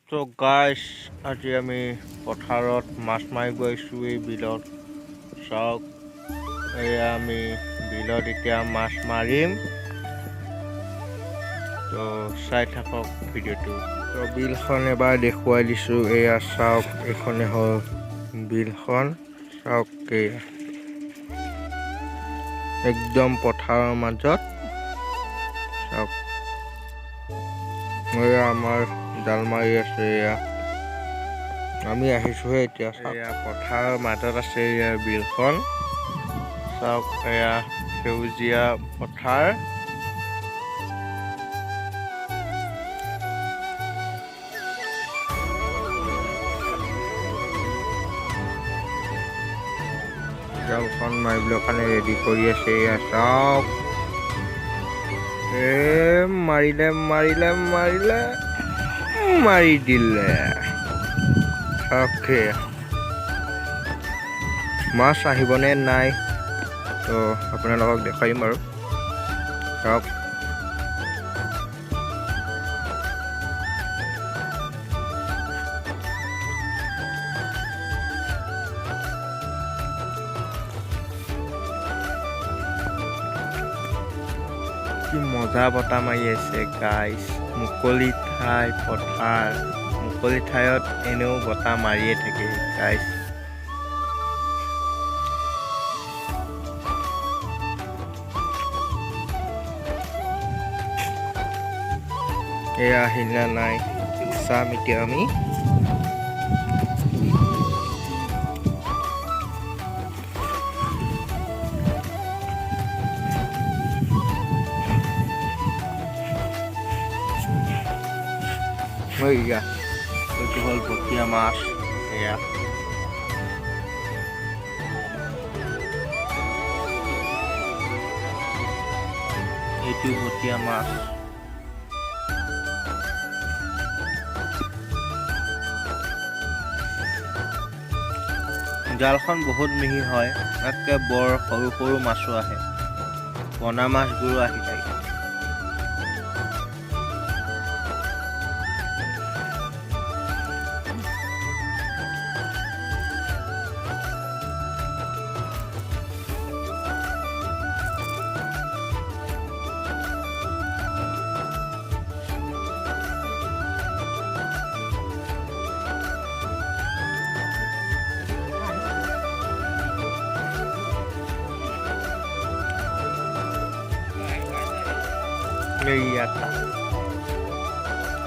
তো গাইছ আজি আমি পথাৰত মাছ মাৰিব আহিছোঁ এই বিলত। চাওক এয়া আমি বিলত এতিয়া মাছ মাৰিম। তো চাই থাকক ভিডিঅ'টো। তো বিলখন এবাৰ দেখুৱাই দিছোঁ। এয়া চাওক, এইখনে হ'ল বিলখন। চাওক এয়া একদম পথাৰৰ মাজত। চাওক এয়া আমাৰ জাল মাৰি আছে। এয়া আমি আহিছোঁহে এতিয়া। এয়া পথাৰৰ মাজত আছে এয়া বিলখন। চাওক এয়া সেউজীয়া পথাৰ। জালখন মাৰিবৰ কাৰণে ৰেডি কৰি আছে। এয়া চাওক মাৰিলে মাৰিলে মাৰিলে মাৰি দিলে। অ'কে, মাছ আহিবনে নাই তো আপোনালোকক দেখাই দিম আৰু। চাওক কি মজা বতাহ মাৰি আছে গাইছ। মুকলি ঠাই পথাৰ, মুকলি ঠাইত এনেও বতাহ মাৰিয়ে থাকে গাইছ। এয়া আহিলা নাই চাম এতিয়া আমি। এয়া এইটো হ'ল বটীয়া মাছ। এয়া এইটো বটীয়া মাছ। জালখন বহুত মিহি হয়, তাতকৈ বৰ সৰু সৰু মাছো আহে, পোনা মাছবোৰো আহি থাকে।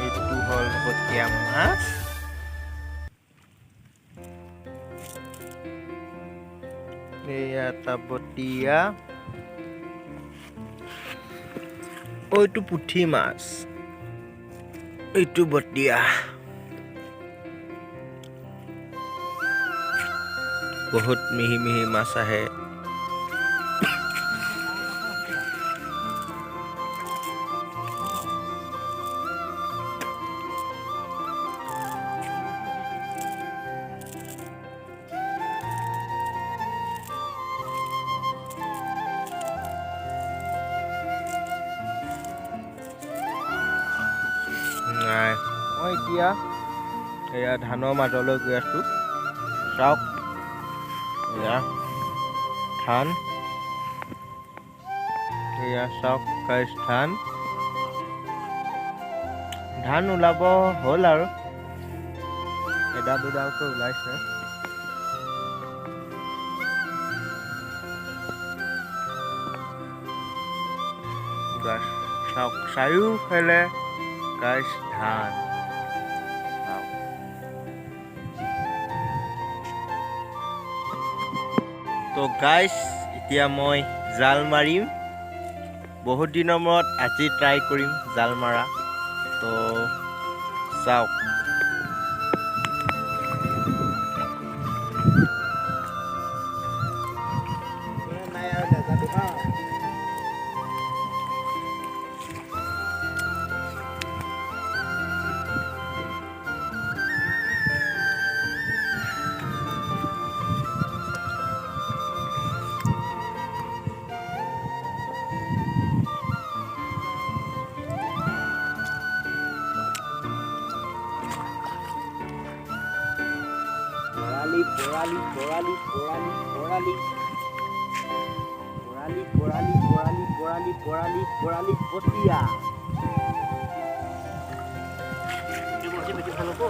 এইটো হ'ল বটীয়া মাছ। এয়া এটা বটীয়া। এইটো পুঠি মাছ, এইটো বটীয়া। বহুত মিহি মিহি মাছ আহে। নাই, মই এতিয়া এয়া ধানৰ মাজলৈ গৈ আছোঁ। চাওক এয়া ধান। এয়া চাওক গাইছ, ধান ওলাব হ'ল আৰু এডাল দুডালকৈ ওলাইছে। গাছ চাওক চাৰিওফালে গাইছ ধান। তো গাইছ এতিয়া মই জাল মাৰিম। বহুত দিনৰ মূৰত আজি ট্ৰাই কৰিম জাল মাৰা। তো চাওক বৰালি বৰালি বৰালি বৰালি বৰালি বৰালি বৰালি বৰালি বৰালি বৰালি বটিয়া বেছি ভাল হ'ব